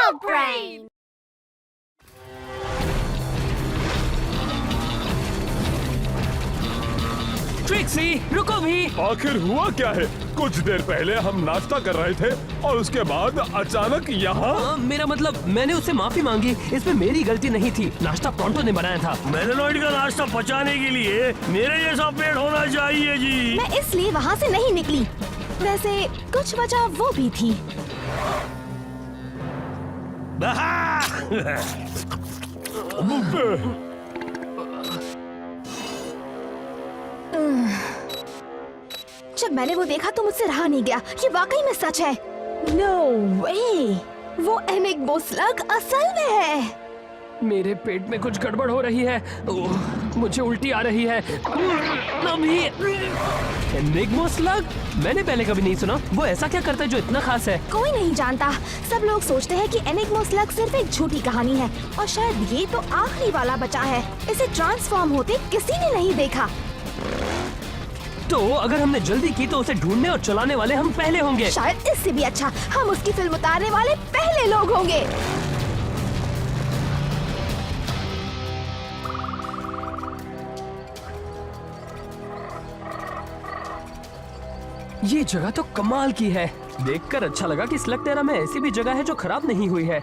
Dog Brain! Trixie, रुको भी। आखिर हुआ क्या है? कुछ देर पहले हम नाश्ता कर रहे थे और उसके बाद अचानक यहाँ। मेरा मतलब मैंने उससे माफी मांगी, इसमें मेरी गलती नहीं थी। नाश्ता प्रोंटो ने बनाया था। मेलेनॉइड का नाश्ता पचाने के लिए मेरे जैसा पेट होना चाहिए जी। मैं इसलिए वहाँ से नहीं निकली। वैसे कुछ वजह वो भी थी। जब मैंने वो देखा तो मुझसे रहा नहीं गया। ये वाकई में सच है। नो वे, वो एनिग्मो स्लग असल में है। मेरे पेट में कुछ गड़बड़ हो रही है। ओह, मुझे उल्टी आ रही है। अभी एनिग्मो स्लग? मैंने पहले कभी नहीं सुना। वो ऐसा क्या करता है जो इतना खास है? कोई नहीं जानता। सब लोग सोचते हैं कि एनिग्मो स्लग सिर्फ एक झूठी कहानी है और शायद ये तो आखिरी वाला बचा है। इसे ट्रांसफॉर्म होते किसी ने नहीं देखा। तो अगर हमने जल्दी की तो उसे ढूंढने और चलाने वाले हम पहले होंगे। शायद इससे भी अच्छा, हम उसकी फिल्म उतारने वाले पहले लोग होंगे। ये जगह तो कमाल की है। देखकर अच्छा लगा कि स्लगटेरा में ऐसी भी जगह है जो खराब नहीं हुई है।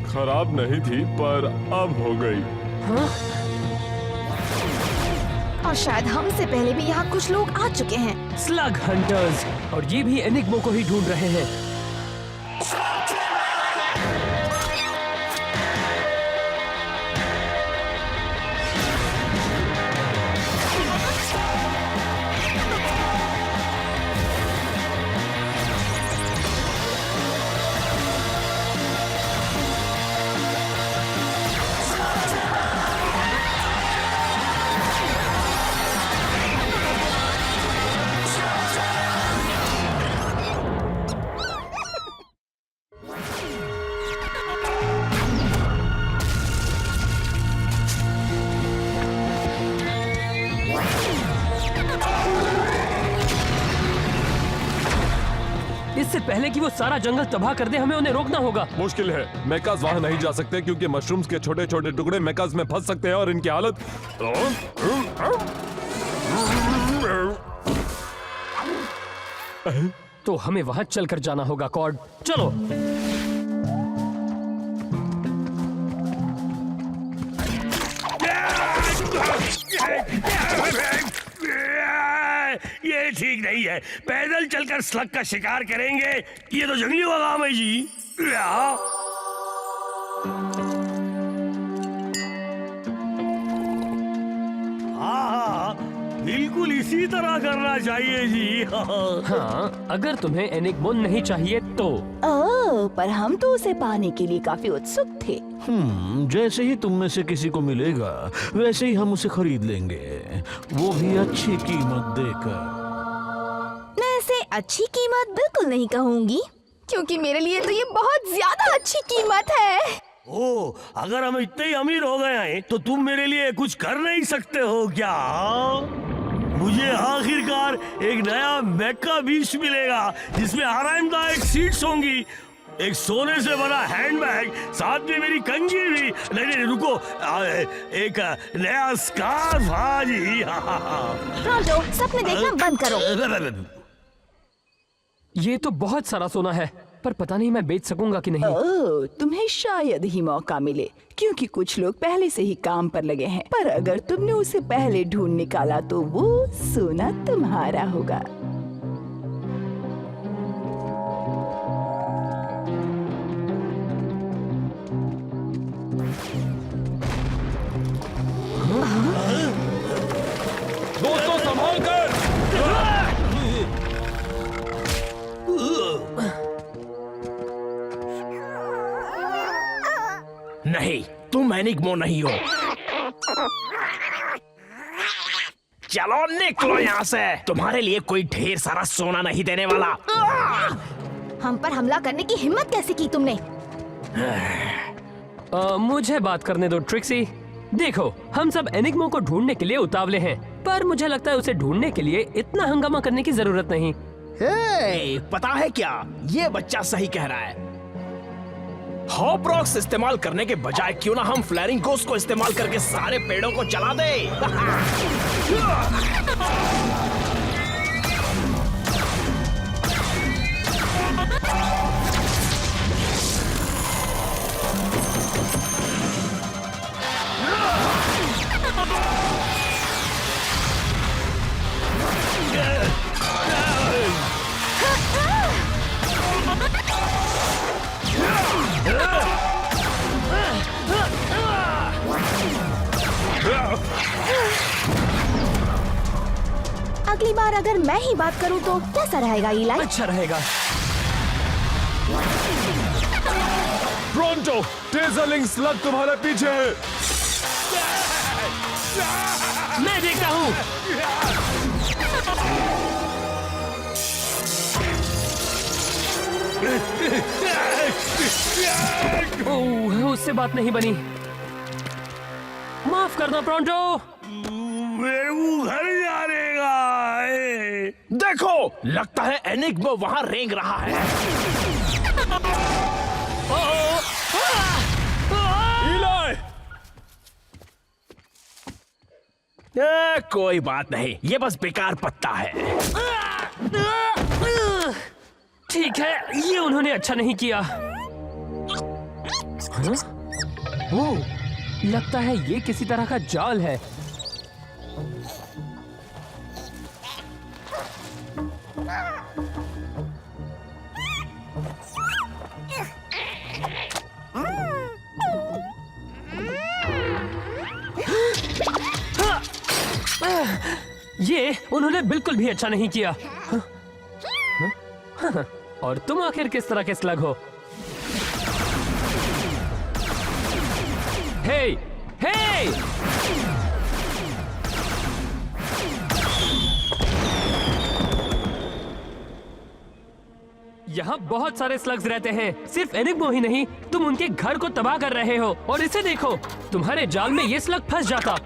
खराब नहीं थी पर अब हो गई। हाँ? और शायद हमसे पहले भी यहाँ कुछ लोग आ चुके हैं। स्लग हंटर्स, और ये भी एनिग्मो को ही ढूंढ रहे हैं। इससे पहले कि वो सारा जंगल तबाह कर दे, हमें उन्हें रोकना होगा। मुश्किल है। मेकास वहाँ नहीं जा सकते क्योंकि मशरूम्स के छोटे छोटे टुकड़े मेकास में फंस सकते हैं और इनकी हालत। तो हमें वहाँ चलकर जाना होगा। कॉर्ड, चलो। ये ठीक नहीं है। पैदल चलकर स्लग का शिकार करेंगे, ये तो जंगलियों का काम है जी। हाँ, बिल्कुल इसी तरह करना चाहिए जी। हाँ, अगर तुम्हें एनिग्मो नहीं चाहिए तो। ओह, पर हम तो उसे पाने के लिए काफी उत्सुक थे। जैसे ही तुम में से किसी को मिलेगा वैसे ही हम उसे खरीद लेंगे, वो भी अच्छी कीमत देकर। मैं इसे अच्छी कीमत बिल्कुल नहीं कहूँगी, क्योंकि मेरे लिए तो ये बहुत ज्यादा अच्छी कीमत है। ओ, अगर हम इतने ही अमीर हो गए हैं तो तुम मेरे लिए कुछ कर नहीं सकते हो क्या? मुझे आखिरकार एक नया मेका बीच मिलेगा जिसमें आरामदायक सीट्स होंगी, एक सोने से बना हैंडबैग, साथ में मेरी कंघी भी। नहीं रुको, एक नया स्कार्फ। हाँ जी। प्रोंटो, सपने देखना बंद करो। ये तो बहुत सारा सोना है, पर पता नहीं मैं बेच सकूंगा कि नहीं। ओह, तुम्हें शायद ही मौका मिले, क्योंकि कुछ लोग पहले से ही काम पर लगे हैं। पर अगर तुमने उसे पहले ढूंढ निकाला तो वो सोना तुम्हारा होगा। दोस्तों संभाल कर। नहीं, तुम एनिग्मो नहीं हो। चलो निकलो यहाँ से, तुम्हारे लिए कोई ढेर सारा सोना नहीं देने वाला। हम पर हमला करने की हिम्मत कैसे की तुमने? मुझे बात करने दो ट्रिक्सी। देखो, हम सब एनिग्मो को ढूंढने के लिए उतावले हैं, पर मुझे लगता है उसे ढूंढने के लिए इतना हंगामा करने की जरूरत नहीं। हे, पता है क्या, ये बच्चा सही कह रहा है। हॉप रॉक्स इस्तेमाल करने के बजाय क्यों ना हम फ्लैरिंग गोस्ट को इस्तेमाल करके सारे पेड़ों को जला दे। अगली बार अगर मैं ही बात करूं तो कैसा रहेगा इलाई? अच्छा रहेगा। प्रोंटो, टेजरलिंग स्लग तुम्हारे पीछे है। मैं देखता हूँ। ओह, उससे बात नहीं बनी। माफ करना प्रोंटो। मेरे मुंह घर जाने का। देखो, लगता है एनिग्मा वहां रेंग रहा है। इलाई! कोई बात नहीं, ये बस बेकार पत्ता है। ठीक है, ये उन्होंने अच्छा नहीं किया। हाँ? ओह, लगता है ये किसी तरह का जाल है। ये उन्होंने बिल्कुल भी अच्छा नहीं किया। और तुम आखिर किस तरह के स्लग हो? हे, हे! यहाँ बहुत सारे स्लग्स रहते हैं। सिर्फ एनिग्मा ही नहीं, तुम उनके घर को तबाह कर रहे हो। और इसे देखो, तुम्हारे जाल में ये स्लग फंस जाता।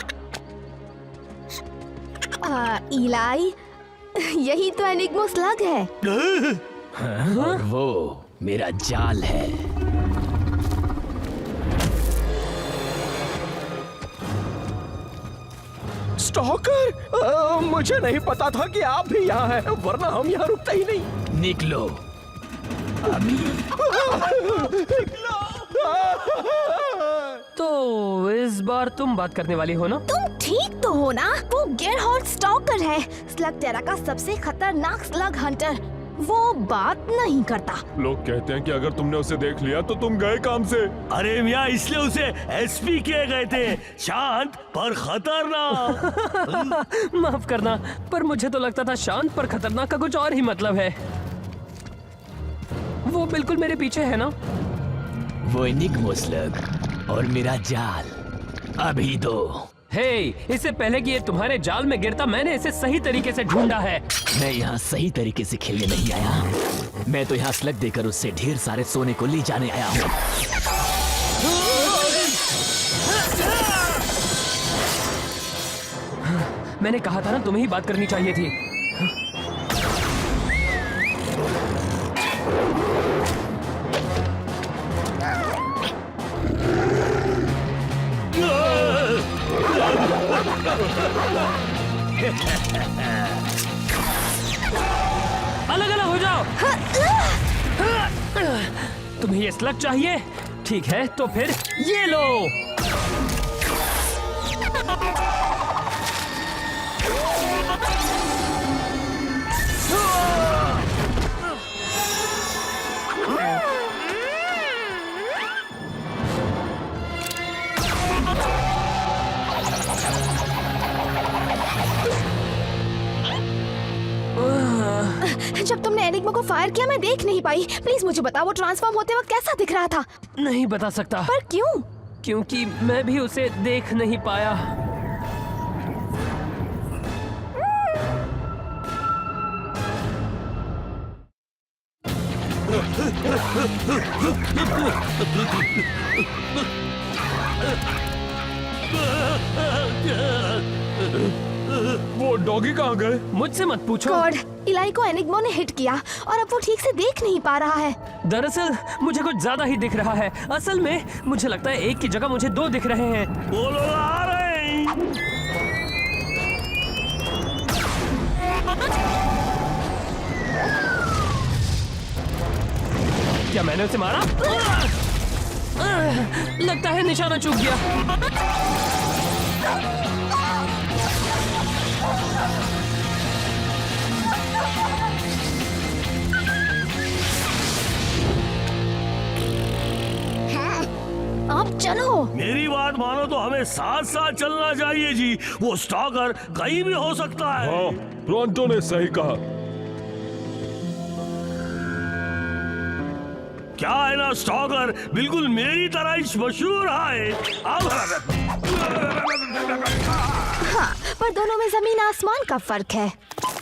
इलाई, यही तो एनिग्मा स्लग है। और वो मेरा जाल है। स्टॉकर, मुझे नहीं पता था कि आप भी यहाँ हैं, वरना हम यहाँ रुकते ही नहीं। निकलो अभी। तो इस बार तुम बात करने वाली हो ना? तुम ठीक तो हो ना? वो गेरहॉर्ड स्टॉकर है, स्लग टेरा का सबसे खतरनाक स्लग हंटर। वो बात नहीं करता। लोग कहते हैं कि अगर तुमने उसे देख लिया तो तुम गए काम से। अरे मियाँ, इसलिए उसे एसपी किए गए थे, शांत पर खतरनाक। माफ करना, पर मुझे तो लगता था शांत पर खतरनाक का कुछ और ही मतलब है। वो बिल्कुल मेरे पीछे है ना? वो एनिग्मा स्लग और मेरा जाल। अभी दो। हे, इससे पहले कि ये तुम्हारे जाल में गिरता, मैंने इसे सही तरीके से ढूंढा है। मैं यहाँ सही तरीके से खेलने नहीं आया। मैं तो यहाँ स्लग देकर उससे ढेर सारे सोने को ले जाने आया हूँ। मैंने कहा था ना, तुम्हें ही बात करनी चाहिए थी। अलग अलग हो जाओ। तुम्हें ये स्लग चाहिए? ठीक है, तो फिर ये लो। जब तुमने एनिग्मा को फायर किया मैं देख नहीं पाई। प्लीज मुझे बताओ, वो ट्रांसफॉर्म होते वक्त कैसा दिख रहा था? नहीं बता सकता। पर क्यों? क्योंकि मैं भी उसे देख नहीं पाया। वो डॉगी कहाँ गए? मुझसे मत पूछो। गॉड, इलाई को एनिग्मो ने हिट किया और अब वो ठीक से देख नहीं पा रहा है। दरअसल मुझे कुछ ज्यादा ही दिख रहा है। असल में मुझे लगता है एक की जगह मुझे दो दिख रहे हैं। वो लोग आ रहे हैं। क्या मैंने उसे मारा? लगता है निशाना चूक गया। अब चलो। मेरी बात मानो तो हमें साथ साथ चलना चाहिए जी। वो स्टॉकर कहीं भी हो सकता है। हाँ, प्रोंटो ने सही कहा। क्या है ना, स्टॉकर बिल्कुल मेरी तरह ही मशहूर है। अब हाँ, पर दोनों में जमीन आसमान का फर्क है।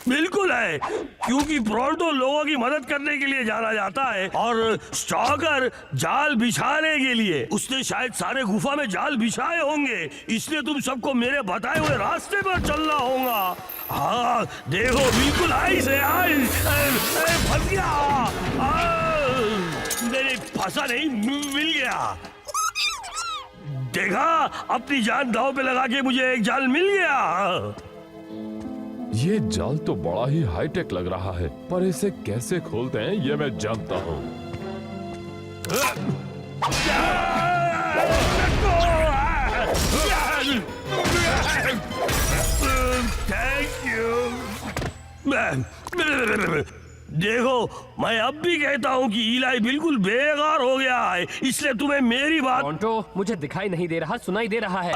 बिल्कुल है, क्योंकि प्रोंटो लोगों की मदद करने के लिए जाना जाता है और स्टॉकर जाल बिछाने के लिए। उसने शायद सारे गुफा में जाल बिछाए होंगे, इसलिए तुम सबको मेरे बताए हुए रास्ते पर चलना होगा। हाँ देखो, बिल्कुल आई से आई। फंस गया। नहीं, फंसा नहीं, मिल गया। देखा, अपनी जान दांव पे लगा के मुझे एक जाल मिल गया। ये जाल तो बड़ा ही हाईटेक लग रहा है, पर इसे कैसे खोलते हैं ये मैं जानता हूँ। Thank you. देखो, मैं अब भी कहता हूँ कि इलाई बिल्कुल बेकार हो गया है, इसलिए तुम्हें मेरी बात। प्रोंटो, मुझे दिखाई नहीं दे रहा, सुनाई दे रहा है।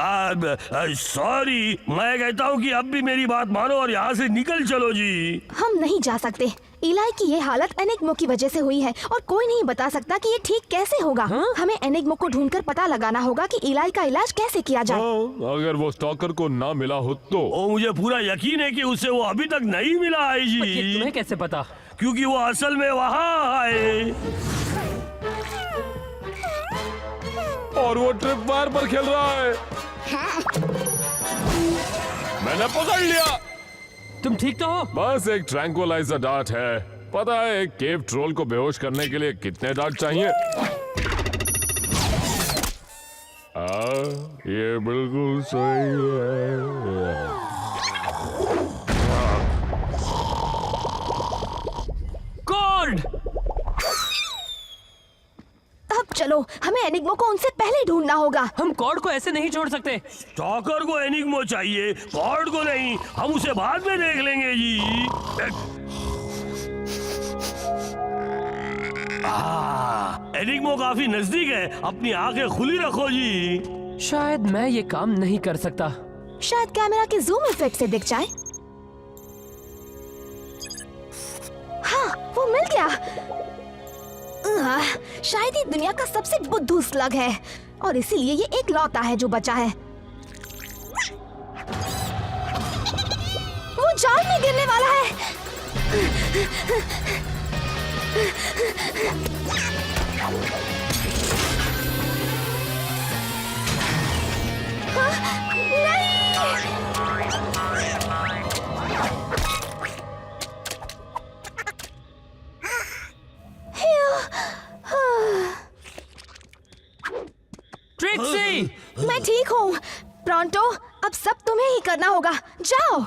सॉरी, मैं कहता हूँ कि अब भी मेरी बात मानो और यहाँ से निकल चलो जी। हम नहीं जा सकते। इलाई की ये हालत एनिग्मो की वजह से हुई है और कोई नहीं बता सकता कि ये ठीक कैसे होगा। हमें एनिग्मो को ढूंढकर पता लगाना होगा कि इलाई का इलाज कैसे किया जाए। हाँ, अगर वो स्टॉकर को ना मिला हो तो। ओ, मुझे पूरा यकीन है कि उसे वो अभी तक नहीं मिला है ये जी। तुम्हें कैसे पता? क्योंकि वो असल में वहाँ है और वो ट्रिप वायर पर खेल रहा है। मैंने पकड़ लिया। तुम ठीक तो हो? बस एक ट्रैंक्विलाइजर डार्ट है। पता है एक केव ट्रोल को बेहोश करने के लिए कितने डार्ट चाहिए? ये बिल्कुल सही है। कॉर्ड! अब चलो, हमें एनिग्मो को उनसे पहले ढूंढना होगा। हम कॉर्ड को ऐसे नहीं छोड़ सकते। स्टॉकर को एनिग्मो चाहिए, कॉर्ड को नहीं। हम उसे बाद में देख लेंगे जी। एनिग्मो काफी नजदीक है, अपनी आंखें खुली रखो जी। शायद मैं ये काम नहीं कर सकता। शायद कैमरा के जूम इफेक्ट से दिख जाए। हाँ, वो मिल गया। शायद ये दुनिया का सबसे बुद्धू स्लग है और इसीलिए ये एक लौता है जो बचा है। वो जाल में गिरने वाला है। ट्रिक्सी! मैं ठीक हूँ। प्रोंटो, अब सब तुम्हें ही करना होगा। जाओ।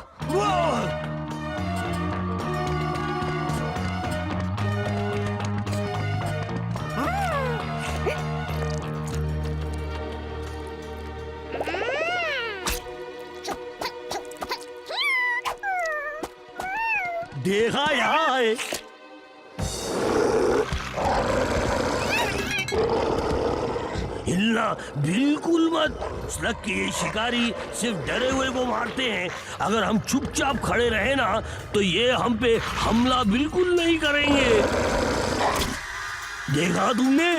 देखा, यहाँ है। हिलना बिल्कुल मत। स्लग के ये शिकारी सिर्फ डरे हुए को मारते हैं। अगर हम चुपचाप खड़े रहे ना तो ये हम पे हमला बिल्कुल नहीं करेंगे। देखा तुमने?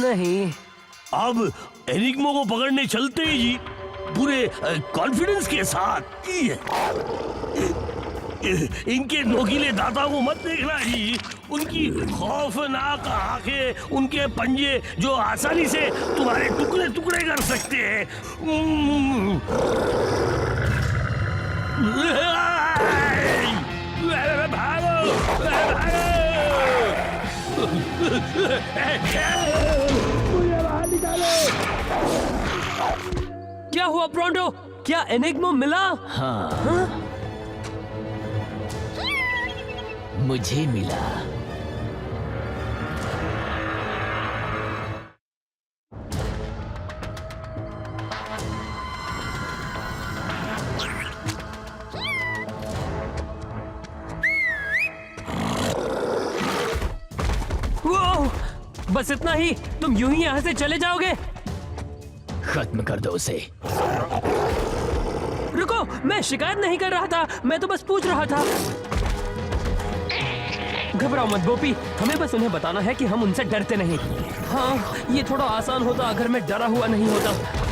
नहीं। अब एनिग्मो को पकड़ने चलते हैं जी, पूरे कॉन्फिडेंस के साथ। इनके नोकीले दांतों को मत देखना जी। उनकी खौफनाक आंखें, उनके पंजे जो आसानी से तुम्हारे टुकड़े टुकड़े कर सकते हैं। क्या हुआ ब्रोंडो? क्या एनिग्मा मिला? हाँ, मुझे मिला। वो बस इतना ही? तुम यूं ही यहाँ से चले जाओगे? खत्म कर दो उसे। रुको, मैं शिकायत नहीं कर रहा था, मैं तो बस पूछ रहा था। घबराओ मत गोपी, हमें बस उन्हें बताना है कि हम उनसे डरते नहीं। हाँ, ये थोड़ा आसान होता अगर मैं डरा हुआ नहीं होता।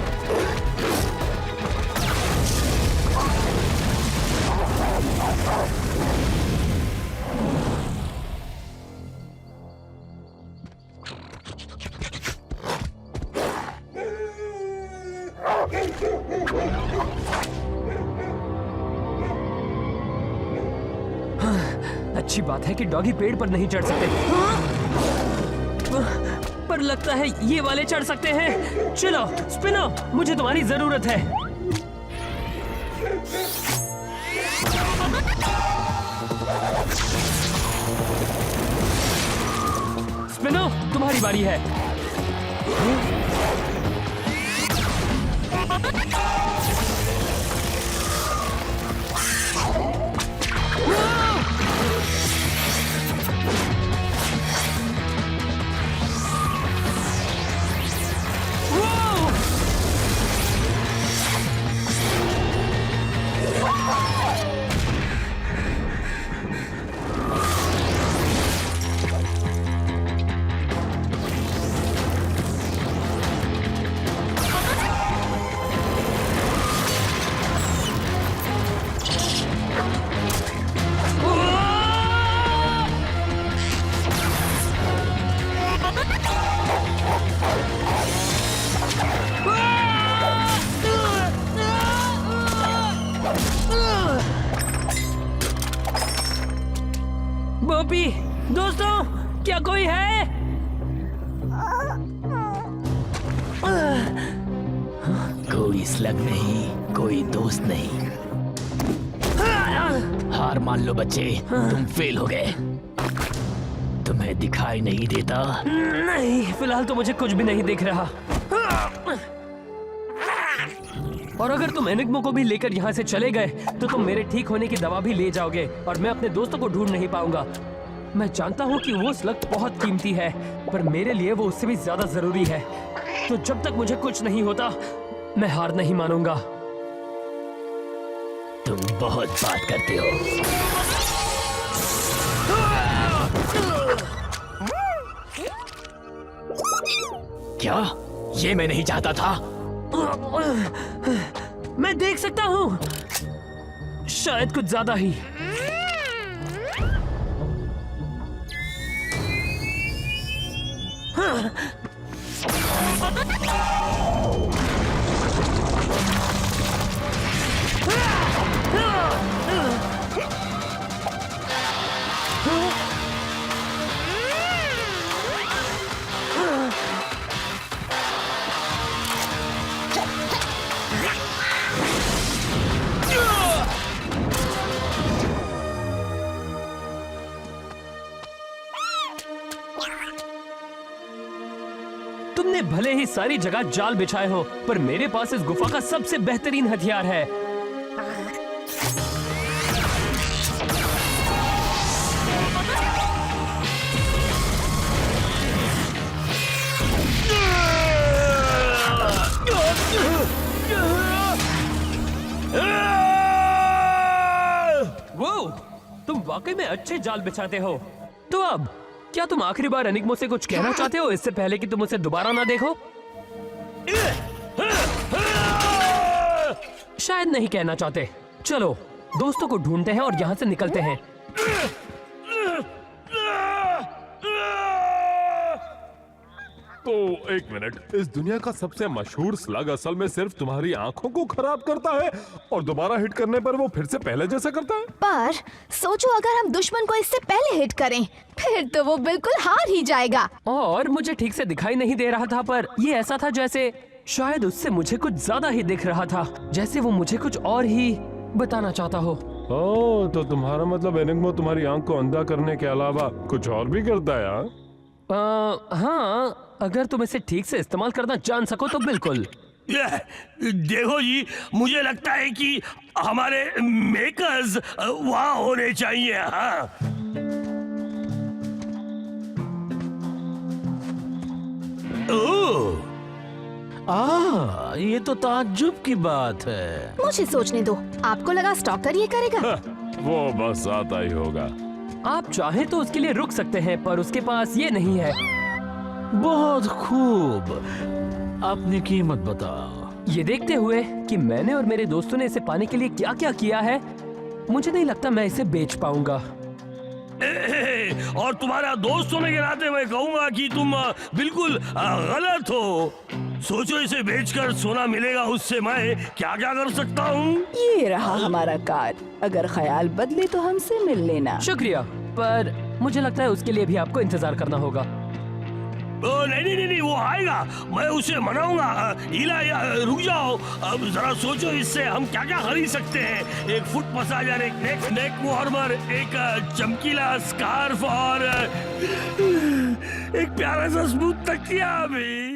अच्छी बात है कि डॉगी पेड़ पर नहीं चढ़ सकते। पर लगता है ये वाले चढ़ सकते हैं। चलो स्पिनो, मुझे तुम्हारी जरूरत है। स्पिनो, तुम्हारी बारी है। बोपी, दोस्तों, क्या कोई है? कोई स्लग नहीं, कोई दोस्त नहीं। हार मान लो बच्चे, तुम फेल हो गए। तुम्हें दिखाई नहीं देता? नहीं, फिलहाल तो मुझे कुछ भी नहीं दिख रहा। और अगर तुम एनिग्मा को भी लेकर यहाँ से चले गए तो तुम मेरे ठीक होने की दवा भी ले जाओगे और मैं अपने दोस्तों को ढूंढ नहीं पाऊंगा। मैं जानता हूँ कि वो स्लग बहुत कीमती है, पर मेरे लिए वो उससे भी ज्यादा जरूरी है। तो जब तक मुझे कुछ नहीं होता, मैं हार नहीं मानूंगा। तुम बहुत बात करते हो। क्या? ये मैं नहीं चाहता था। मैं देख सकता हूँ, शायद कुछ ज्यादा ही। तुमने भले ही सारी जगह जाल बिछाए हो, पर मेरे पास इस गुफा का सबसे बेहतरीन हथियार है। वो, तुम वाकई में अच्छे जाल बिछाते हो। तो अब क्या तुम आखिरी बार एनिग्मा से कुछ कहना चाहते हो, इससे पहले कि तुम उसे दोबारा ना देखो? शायद नहीं कहना चाहते। चलो दोस्तों को ढूंढते हैं और यहाँ से निकलते हैं। तो एक मिनट, इस दुनिया का सबसे मशहूर स्लग असल में सिर्फ तुम्हारी आंखों को खराब करता है और दोबारा हिट करने पर वो फिर से पहले जैसा करता है? पर सोचो अगर हम दुश्मन को इससे पहले हिट करें फिर तो वो बिल्कुल हार ही जाएगा। और मुझे ठीक से दिखाई नहीं दे रहा था, पर ये ऐसा था जैसे शायद उससे मुझे कुछ ज्यादा ही दिख रहा था, जैसे वो मुझे कुछ और ही बताना चाहता हो। ओह, तो तुम्हारा मतलब एनिग्मा तुम्हारी आंख को अंधा करने के अलावा कुछ और भी करता है? हाँ, अगर तुम इसे ठीक से इस्तेमाल करना जान सको तो बिल्कुल। देखो जी, मुझे लगता है कि हमारे मेकर्स वहाँ होने चाहिए। हाँ, ओह, ये तो ताज्जुब की बात है। मुझे सोचने दो, आपको लगा स्टॉकर ये करेगा? वो बस आता ही होगा। आप चाहे तो उसके लिए रुक सकते हैं, पर उसके पास ये नहीं है। बहुत खूब, अपनी कीमत बताओ। ये देखते हुए कि मैंने और मेरे दोस्तों ने इसे पाने के लिए क्या क्या किया है, मुझे नहीं लगता मैं इसे बेच पाऊंगा। और तुम्हारा दोस्त होने के नाते मैं कहूंगा कि तुम बिल्कुल गलत हो। सोचो, इसे बेचकर सोना मिलेगा, उससे मैं क्या क्या कर सकता हूँ। ये रहा हमारा कार्ड, अगर ख्याल बदले तो हमसे मिल लेना। शुक्रिया, पर मुझे लगता है उसके लिए भी आपको इंतजार करना होगा। नहीं नहीं नहीं, वो आएगा, मैं उसे मनाऊंगा। इला, रुक जाओ, अब जरा सोचो इससे हम क्या क्या खरीद सकते हैं। एक फुट मसाजर, एक नेक वार्मर, एक चमकीला स्कार्फ और एक प्यारा सा स्मूथ तकिया भी।